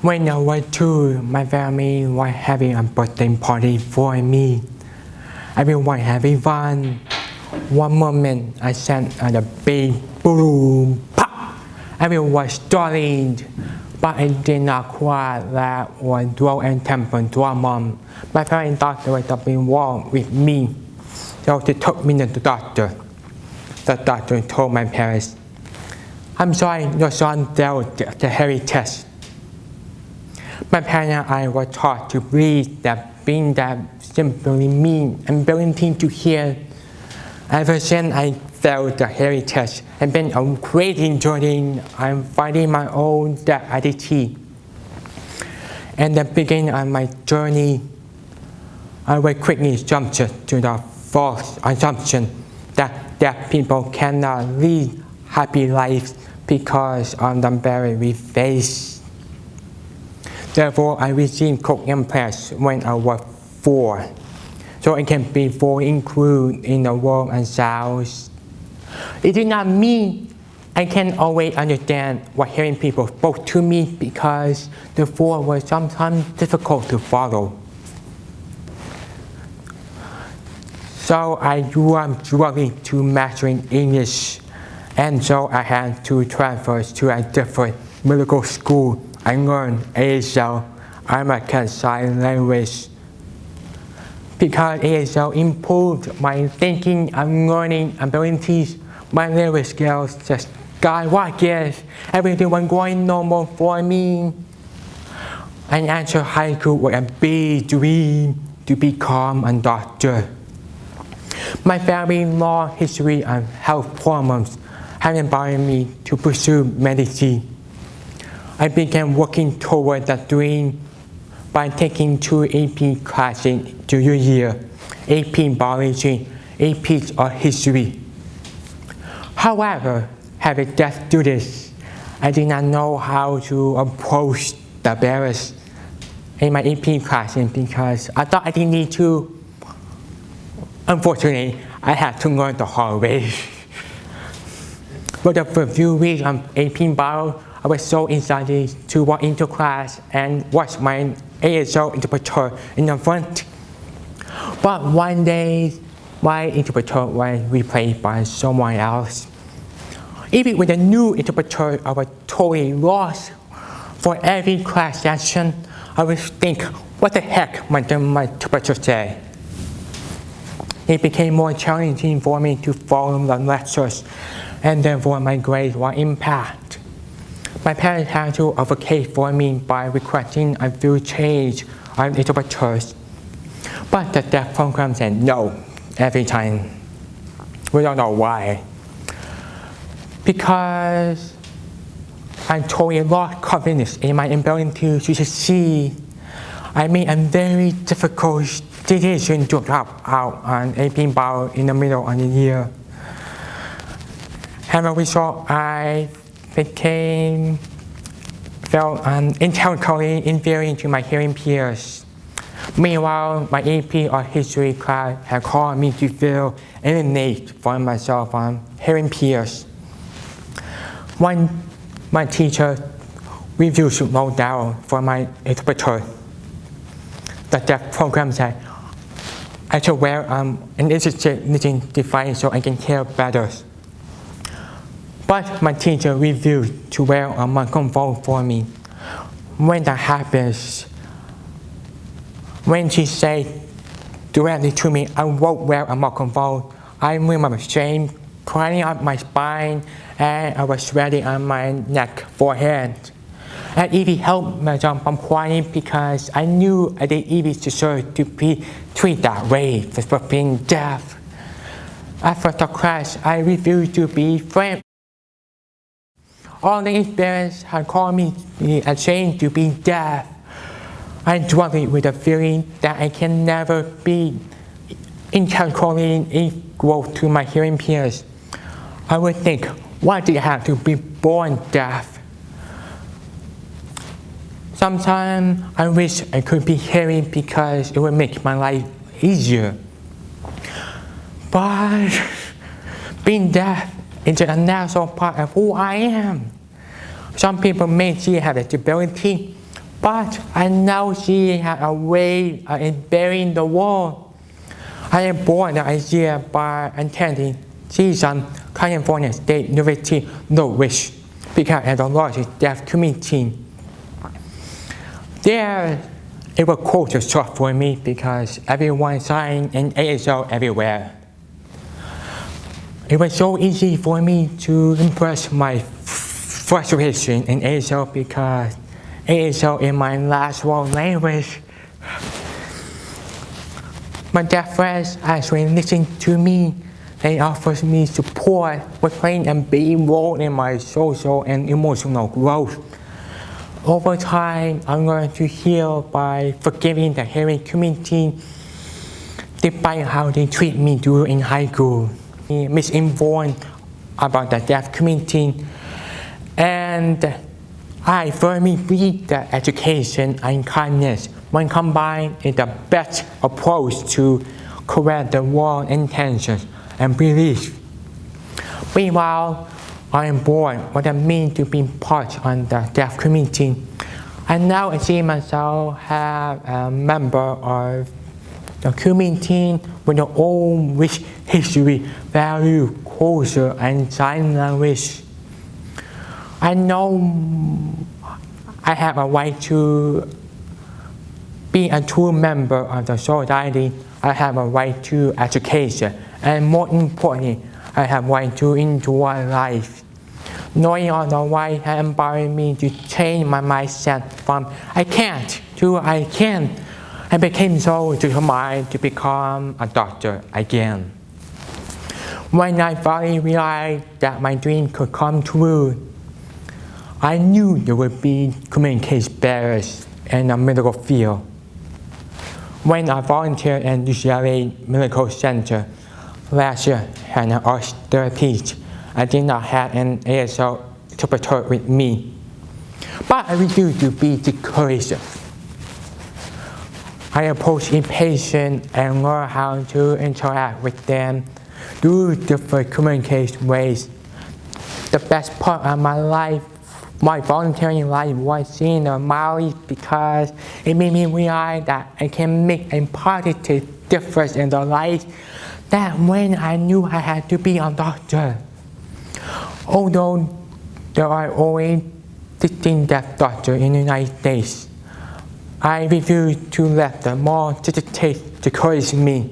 When I was 2, my family was having a birthday party for me. Everyone having fun. One moment I sent a big boom, pop. Everyone was startled, but I did not quite laugh or throw and temper to our mom. My parents thought there was something wrong with me, so they took me to the doctor. The doctor told my parents, "I'm sorry, your son failed the hearing test." My parents and I were taught to believe that being deaf simply means ability to hear. Ever since I failed the hearing test, it's been a crazy journey. I'm finding my own deaf identity. At the beginning of my journey, I will quickly jump to the false assumption that deaf people cannot lead happy lives because of the barrier we face. Therefore, I received cochlear implants when I was 4, so it can be fully included in the world and sounds. It did not mean I can always understand what hearing people spoke to me because the word was sometimes difficult to follow. So I grew up struggling to mastering English, and so I had to transfer to a different medical school. I learned ASL, American Sign Language, because ASL improved my thinking and learning abilities. My language skills just skyrocketed. Everything was going normal for me. I entered high school with a big dream to become a doctor. My family's long history of health problems had inspired me to pursue medicine. I began working toward that dream by taking 2 AP classes junior year, AP Biology, AP Art History. However, having deaf students, I did not know how to approach the barriers in my AP classes because I thought I didn't need to. Unfortunately, I had to learn the hard way. For the first few weeks of AP Bio, I was so excited to walk into class and watch my ASL interpreter in the front. But one day, my interpreter was replaced by someone else. Even with a new interpreter, I was totally lost. For every class session, I would think, what the heck might my interpreter say? It became more challenging for me to follow the lectures, and therefore my grades were impacted. My parents had to advocate for me by requesting a few change of interpreters, but the deaf program said no every time. We don't know why. Because I totally lost confidence in my ability to succeed, I made a very difficult decision to drop out on AP Bio in the middle of the year. As a result, I felt intellectually inferior to my hearing peers. Meanwhile, my AP Art History class had caused me to feel alienated from myself from hearing peers. When my teacher refused to slow down for my interpreter, the deaf program said I should wear an assistive listening device so I can hear better. But my teacher refused to wear a microphone for me. When that happens, when she said directly to me, I won't wear a microphone, I remember shame crying up my spine, and I was sweating on my neck, forehead. I even held myself from crying because I knew I didn't even deserve to be treated that way for being deaf. After the class, I refused to be friends. All the experience had caused me ashamed to be deaf. I struggled with the feeling that I can never be intellectually equal to my hearing peers. I would think, why did I have to be born deaf? Sometimes I wish I could be hearing because it would make my life easier. But being deaf is a natural part of who I am. Some people may see I have a disability, But I know she has a way in burying the world. I am born the idea by attending Season, California State University, Norwich, because at the largest deaf community. There, it was culture shock for me because everyone signed an ASL everywhere. It was so easy for me to impress my frustration in ASL because ASL is my last world language. My deaf friends actually listen to me. They offer me support with playing a big role in my social and emotional growth. Over time, I learned to heal by forgiving the hearing community despite how they treat me during high school. Misinformed about the deaf community, and I firmly believe that education and kindness, when combined, is the best approach to correct the wrong intentions and beliefs. Meanwhile, I am born what it means to be part of the deaf community. I now see myself as a member of the community with their own rich history, value, culture, and sign language. I know I have a right to be a true member of the society. I have a right to education, and more importantly, I have a right to enjoy life. Knowing all the right has empowered me to change my mindset from I can't to I can. I became so determined to become a doctor again. When I finally realized that my dream could come true, I knew there would be communication barriers in the medical field. When I volunteered at UCLA Medical Center last year as an arts therapist, I did not have an ASL interpreter with me, but I refused to be discouraged. I approached each patient and learned how to interact with them through different communication ways. The best part of my life, my volunteering life, was seeing the mileage because it made me realize that I can make a positive difference in the life that when I knew I had to be a doctor. Although there are only 15 deaf doctors in the United States, I refused to let the more discourage me.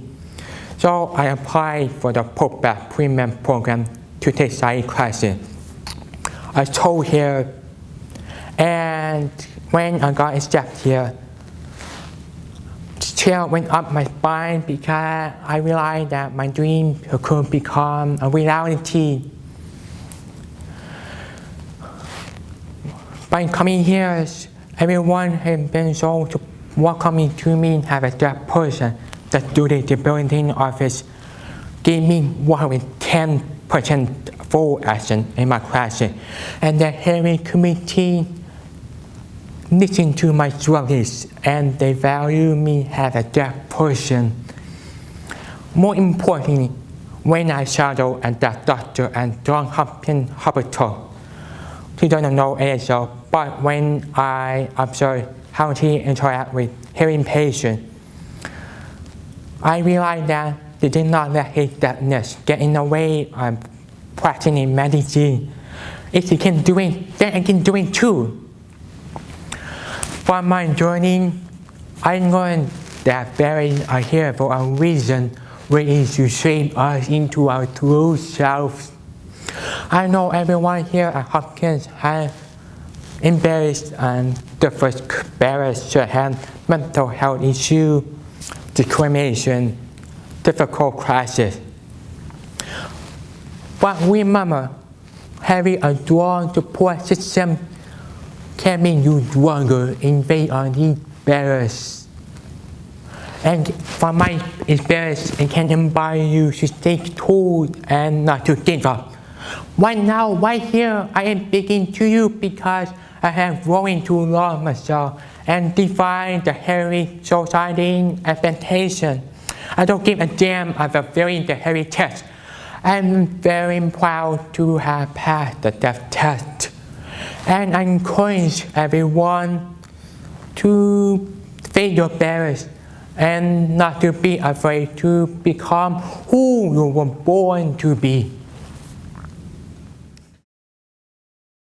So I applied for the postbac pre-med program to take psych classes. I told her, and when I got accepted here, chill went up my spine because I realized that my dream could become a reality. By coming here, everyone has been so welcoming to me as a deaf person. The student disability office gave me 110% full action in my classes, and the hearing community listened to my struggles and they value me as a deaf person. More importantly, when I shadowed a deaf doctor at Johns Hopkins Hospital, he doesn't know ASL, but when I observed how he interacts with hearing patients, I realized that he did not let his deafness get in the way of practicing medicine. If he can do it, then I can do it too. From my journey, I learned that barriers are here for a reason, which is to shape us into our true selves. I know everyone here at Hopkins has embarrassed and different barriers such as mental health issues, discrimination, difficult classes. But remember, having a strong support system can make you stronger in face of these barriers. And from my experience, it can inspire you to stay true and not to give up. Right now, right here, I am speaking to you because I have grown to love myself and define the hearing society expectation. I don't give a damn about failing the hearing test. I'm very proud to have passed the deaf test. And I encourage everyone be your best and not to be afraid to become who you were born to be.